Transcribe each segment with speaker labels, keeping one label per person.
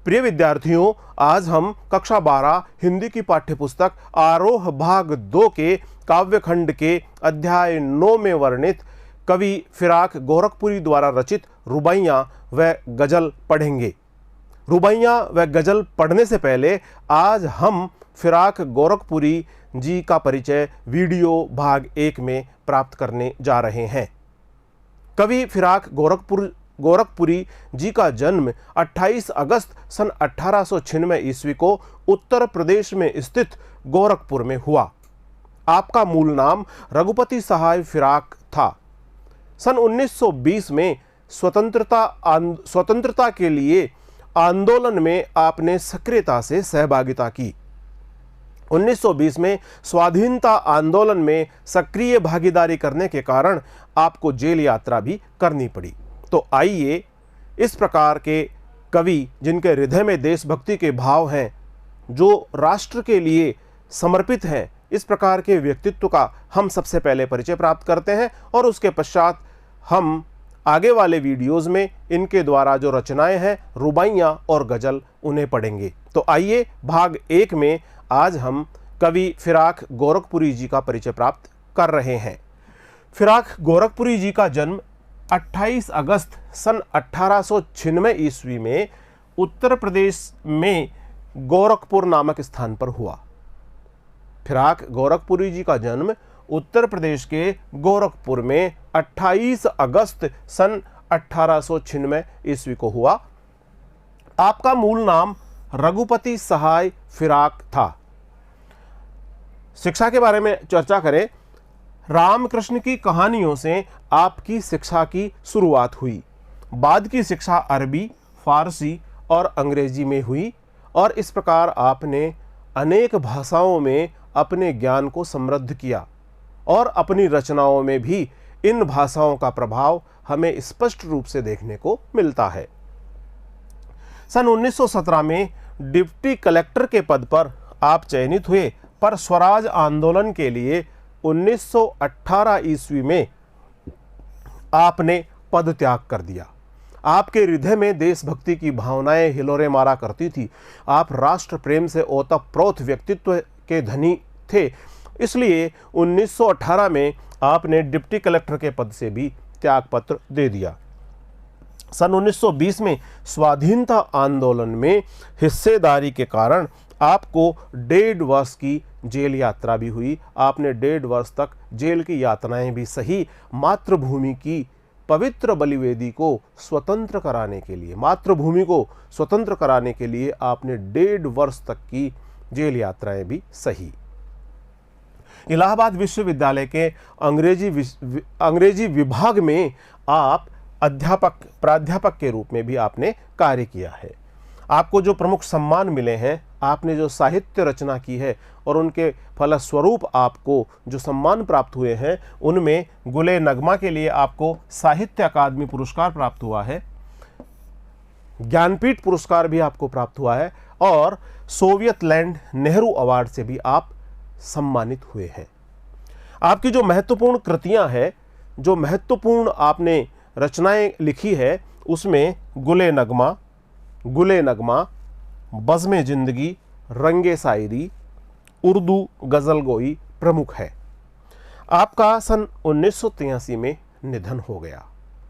Speaker 1: प्रिय विद्यार्थियों, आज हम कक्षा 12 हिंदी की पाठ्यपुस्तक आरोह भाग 2 के काव्यखंड के अध्याय 9 में वर्णित कवि फिराक गोरखपुरी द्वारा रचित रुबाइयाँ व गजल पढ़ेंगे। रुबाइयाँ व गजल पढ़ने से पहले आज हम फिराक गोरखपुरी जी का परिचय वीडियो भाग 1 में प्राप्त करने जा रहे हैं। कवि फिराक गोरखपुरी जी का जन्म 28 अगस्त सन 1896 ईस्वी को उत्तर प्रदेश में स्थित गोरखपुर में हुआ। आपका मूल नाम रघुपति सहाय फिराक था। सन 1920 में स्वतंत्रता के लिए आंदोलन में आपने सक्रियता से सहभागिता की। 1920 में स्वाधीनता आंदोलन में सक्रिय भागीदारी करने के कारण आपको जेल यात्रा भी करनी पड़ी। तो आइए इस प्रकार के कवि जिनके हृदय में देशभक्ति के भाव हैं, जो राष्ट्र के लिए समर्पित हैं, इस प्रकार के व्यक्तित्व का हम सबसे पहले परिचय प्राप्त करते हैं और उसके पश्चात हम आगे वाले वीडियोस में इनके द्वारा जो रचनाएं हैं रुबाइयाँ और गजल उन्हें पढ़ेंगे। तो आइए भाग 1 में आज हम कवि फिराक गोरखपुरी जी का परिचय प्राप्त कर रहे हैं। फिराक गोरखपुरी जी का जन्म 28 अगस्त सन 1896 ईस्वी में उत्तर प्रदेश में गोरखपुर नामक स्थान पर हुआ। फिराक गोरखपुरी जी का जन्म उत्तर प्रदेश के गोरखपुर में 28 अगस्त सन 1896 ईस्वी को हुआ। आपका मूल नाम रघुपति सहाय फिराक था। शिक्षा के बारे में चर्चा करें। रामकृष्ण की कहानियों से आपकी शिक्षा की शुरुआत हुई। बाद की शिक्षा अरबी, फारसी और अंग्रेजी में हुई और इस प्रकार आपने अनेक भाषाओं में अपने ज्ञान को समृद्ध किया और अपनी रचनाओं में भी इन भाषाओं का प्रभाव हमें स्पष्ट रूप से देखने को मिलता है। सन 1917 में डिप्टी कलेक्टर के पद पर आप चयनित हुए, पर स्वराज आंदोलन के लिए 1918 ईस्वी में आपने पद त्याग कर दिया। आपके हृदय में देशभक्ति की भावनाएं हिलोरे मारा करती थी। आप राष्ट्र प्रेम से ओतप्रोत व्यक्तित्व के धनी थे, इसलिए 1918 में आपने डिप्टी कलेक्टर के पद से भी त्यागपत्र दे दिया। सन 1920 में स्वाधीनता आंदोलन में हिस्सेदारी के कारण आपको 1.5 वर्ष की जेल यात्रा भी हुई। आपने 1.5 वर्ष तक जेल की यातनाएं भी सही। मातृभूमि की पवित्र बलिवेदी को स्वतंत्र कराने के लिए, मातृभूमि को स्वतंत्र कराने के लिए आपने 1.5 वर्ष तक की जेल यात्राएं भी सही। इलाहाबाद विश्वविद्यालय के अंग्रेजी विभाग में आप प्राध्यापक के रूप में भी आपने कार्य किया है। आपको जो प्रमुख सम्मान मिले हैं, आपने जो साहित्य रचना की है और उनके फलस्वरूप आपको जो सम्मान प्राप्त हुए हैं, उनमें गुले नगमा के लिए आपको साहित्य अकादमी पुरस्कार प्राप्त हुआ है, ज्ञानपीठ पुरस्कार भी आपको प्राप्त हुआ है और सोवियत लैंड नेहरू अवार्ड से भी आप सम्मानित हुए हैं। आपकी जो महत्वपूर्ण कृतियां हैं, जो महत्वपूर्ण आपने रचनाएं लिखी है, उसमें गुले नगमा, बज़्म जिंदगी, रंगे शायरी, उर्दू गज़ल गोई प्रमुख है। आपका सन 1983 में निधन हो गया।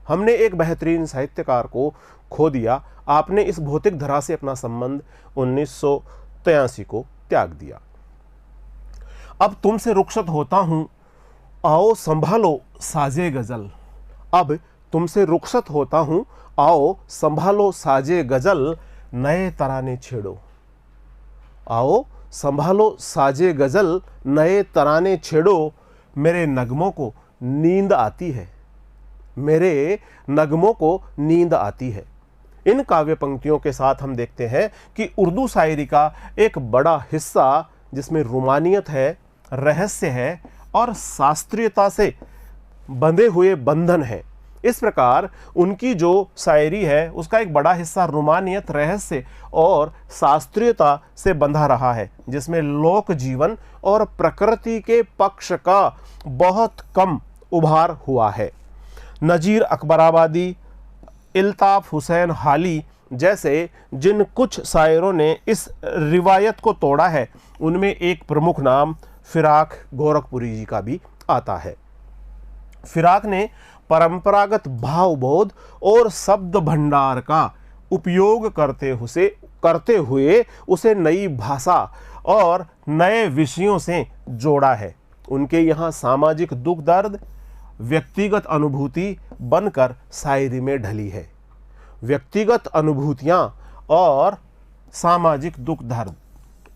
Speaker 1: हमने एक बेहतरीन साहित्यकार को खो दिया। आपने इस भौतिक धरा से अपना संबंध 1983 को त्याग दिया। अब तुमसे रुखसत होता हूं, आओ संभालो साजे गजल। अब तुमसे रुखसत होता हूं, आओ संभालो साजे गजल, नए तराने छेड़ो। आओ संभालो साजे गजल, नए तराने छेड़ो, मेरे नगमों को नींद आती है, मेरे नगमों को नींद आती है। इन काव्य पंक्तियों के साथ हम देखते हैं कि उर्दू शायरी का एक बड़ा हिस्सा, जिसमें रोमानियत है, रहस्य है और शास्त्रीयता से बंधे हुए बंधन है। इस प्रकार उनकी जो शायरी है उसका एक बड़ा हिस्सा रोमानियत, रहस्य और शास्त्रीयता से बंधा रहा है, जिसमें लोक जीवन और प्रकृति के पक्ष का बहुत कम उभार हुआ है। नजीर अकबराबादी, इल्ताफ हुसैन हाली जैसे जिन कुछ शायरों ने इस रिवायत को तोड़ा है उनमें एक प्रमुख नाम फिराक गोरखपुरी जी का भी आता है। फिराक ने परंपरागत भावबोध और शब्द भंडार का उपयोग करते हुए उसे नई भाषा और नए विषयों से जोड़ा है। उनके यहाँ सामाजिक दुख दर्द व्यक्तिगत अनुभूति बनकर शायरी में ढली है। व्यक्तिगत अनुभूतियाँ और सामाजिक दुख दर्द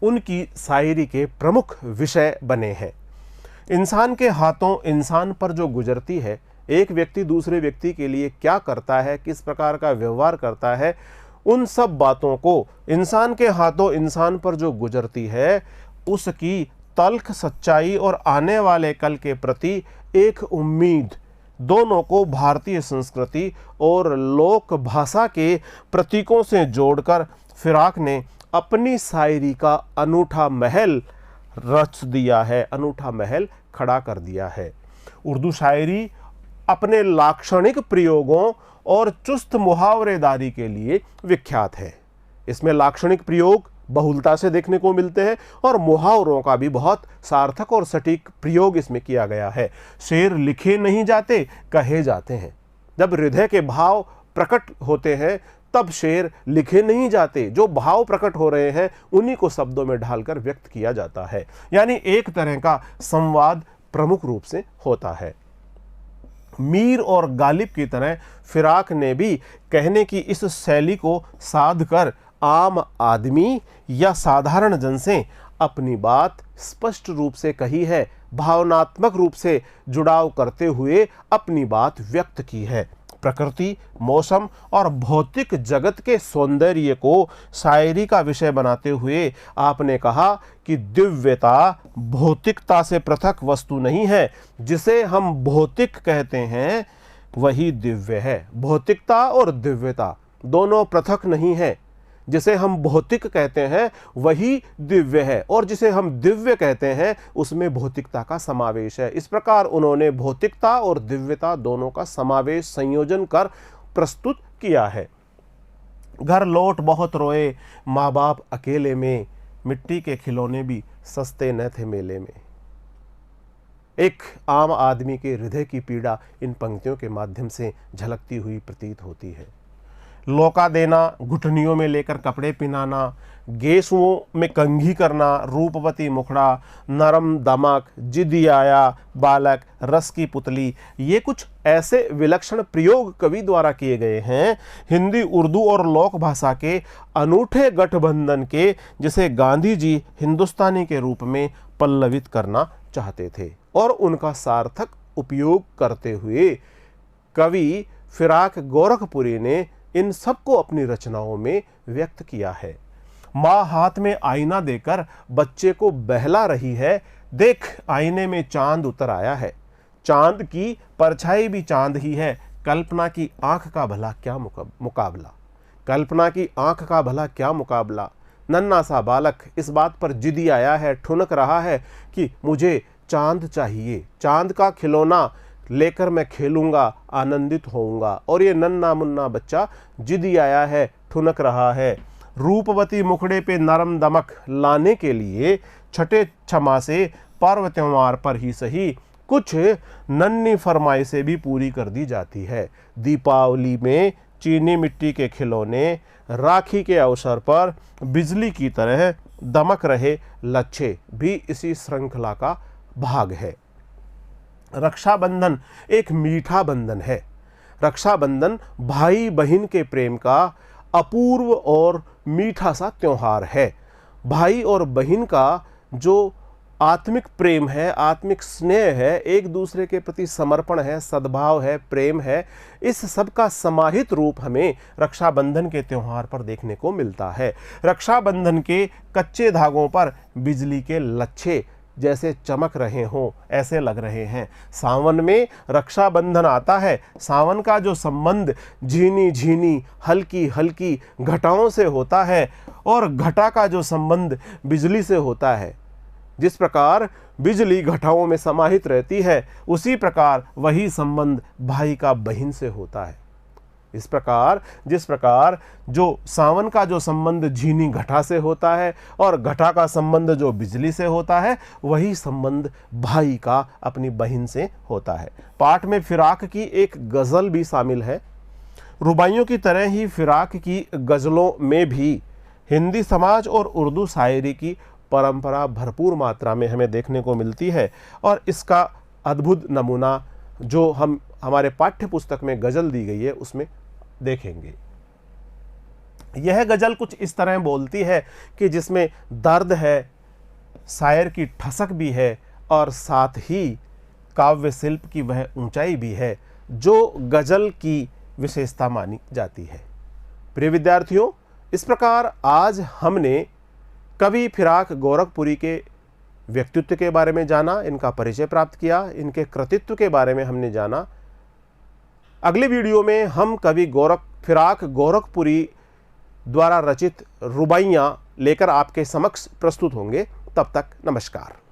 Speaker 1: उनकी शायरी के प्रमुख विषय बने हैं। इंसान के हाथों इंसान पर जो गुजरती है, एक व्यक्ति दूसरे व्यक्ति के लिए क्या करता है, किस प्रकार का व्यवहार करता है, उन सब बातों को इंसान के हाथों इंसान पर जो गुजरती है उसकी तल्ख सच्चाई और आने वाले कल के प्रति एक उम्मीद, दोनों को भारतीय संस्कृति और लोक भाषा के प्रतीकों से जोड़कर फिराक ने अपनी शायरी का अनूठा महल रच दिया है, अनूठा महल खड़ा कर दिया है। उर्दू शायरी अपने लाक्षणिक प्रयोगों और चुस्त मुहावरेदारी के लिए विख्यात है। इसमें लाक्षणिक प्रयोग बहुलता से देखने को मिलते हैं और मुहावरों का भी बहुत सार्थक और सटीक प्रयोग इसमें किया गया है। शेर लिखे नहीं जाते, कहे जाते हैं। जब हृदय के भाव प्रकट होते हैं तब शेर लिखे नहीं जाते, जो भाव प्रकट हो रहे हैं उन्हीं को शब्दों में ढालकर व्यक्त किया जाता है। यानी एक तरह का संवाद प्रमुख रूप से होता है। मीर और गालिब की तरह फिराक ने भी कहने की इस शैली को साध कर आम आदमी या साधारण जन से अपनी बात स्पष्ट रूप से कही है, भावनात्मक रूप से जुड़ाव करते हुए अपनी बात व्यक्त की है। प्रकृति, मौसम और भौतिक जगत के सौंदर्य को शायरी का विषय बनाते हुए आपने कहा कि दिव्यता भौतिकता से पृथक वस्तु नहीं है। जिसे हम भौतिक कहते हैं वही दिव्य है। भौतिकता और दिव्यता दोनों पृथक नहीं है। जिसे हम भौतिक कहते हैं वही दिव्य है और जिसे हम दिव्य कहते हैं उसमें भौतिकता का समावेश है। इस प्रकार उन्होंने भौतिकता और दिव्यता दोनों का समावेश संयोजन कर प्रस्तुत किया है। घर लौट बहुत रोए माँ बाप अकेले में, मिट्टी के खिलौने भी सस्ते न थे मेले में। एक आम आदमी के हृदय की पीड़ा इन पंक्तियों के माध्यम से झलकती हुई प्रतीत होती है। लौका देना, घुटनियों में लेकर कपड़े पहनाना, गेसुओं में कंघी करना, रूपवती मुखड़ा, नरम दमक, जिद्दी आया बालक, रस की पुतली, ये कुछ ऐसे विलक्षण प्रयोग कवि द्वारा किए गए हैं हिंदी, उर्दू और लोक भाषा के अनूठे गठबंधन के, जिसे गांधी जी हिंदुस्तानी के रूप में पल्लवित करना चाहते थे और उनका सार्थक उपयोग करते हुए कवि फिराक गोरखपुरी ने इन सबको अपनी रचनाओं में व्यक्त किया है। माँ हाथ में आईना देकर बच्चे को बहला रही है, देख आईने में चांद उतर आया है, चांद की परछाई भी चांद ही है, कल्पना की आंख का भला क्या मुकाबला, कल्पना की आंख का भला क्या मुकाबला। नन्हा सा बालक इस बात पर जिद्दी आया है, ठुनक रहा है कि मुझे चांद चाहिए, चांद का खिलौना लेकर मैं खेलूंगा, आनंदित होऊंगा। और ये नन्ना मुन्ना बच्चा जिद्दी आया है, ठुनक रहा है। रूपवती मुखड़े पे नरम दमक लाने के लिए छठे छमा से पर्व त्योहार पर ही सही कुछ नन्ही फरमाइशें भी पूरी कर दी जाती है। दीपावली में चीनी मिट्टी के खिलौने, राखी के अवसर पर बिजली की तरह दमक रहे लच्छे भी इसी श्रृंखला का भाग है। रक्षाबंधन एक मीठा बंधन है। रक्षाबंधन भाई बहन के प्रेम का अपूर्व और मीठा सा त्योहार है। भाई और बहन का जो आत्मिक प्रेम है, आत्मिक स्नेह है, एक दूसरे के प्रति समर्पण है, सद्भाव है, प्रेम है, इस सब का समाहित रूप हमें रक्षाबंधन के त्योहार पर देखने को मिलता है। रक्षाबंधन के कच्चे धागों पर बिजली के लच्छे जैसे चमक रहे हों ऐसे लग रहे हैं। सावन में रक्षाबंधन आता है। सावन का जो संबंध झीनी झीनी हल्की हल्की घटाओं से होता है और घटा का जो संबंध बिजली से होता है। जिस प्रकार बिजली घटाओं में समाहित रहती है उसी प्रकार वही संबंध भाई का बहन से होता है। इस प्रकार जिस प्रकार जो सावन का जो संबंध झीनी घटा से होता है और घटा का संबंध जो बिजली से होता है, वही संबंध भाई का अपनी बहन से होता है। पाठ में फिराक की एक गज़ल भी शामिल है। रुबाइयों की तरह ही फिराक की गज़लों में भी हिंदी समाज और उर्दू शायरी की परंपरा भरपूर मात्रा में हमें देखने को मिलती है, और इसका अद्भुत नमूना जो हम हमारे पाठ्य पुस्तक में गज़ल दी गई है उसमें देखेंगे। यह गज़ल कुछ इस तरह बोलती है कि जिसमें दर्द है, शायर की ठसक भी है और साथ ही काव्य शिल्प की वह ऊंचाई भी है जो गज़ल की विशेषता मानी जाती है। प्रिय विद्यार्थियों, इस प्रकार आज हमने कवि फिराक गोरखपुरी के व्यक्तित्व के बारे में जाना, इनका परिचय प्राप्त किया, इनके कृतित्व के बारे में हमने जाना। अगले वीडियो में हम कवि फिराक गोरखपुरी द्वारा रचित रुबाइयाँ लेकर आपके समक्ष प्रस्तुत होंगे। तब तक नमस्कार।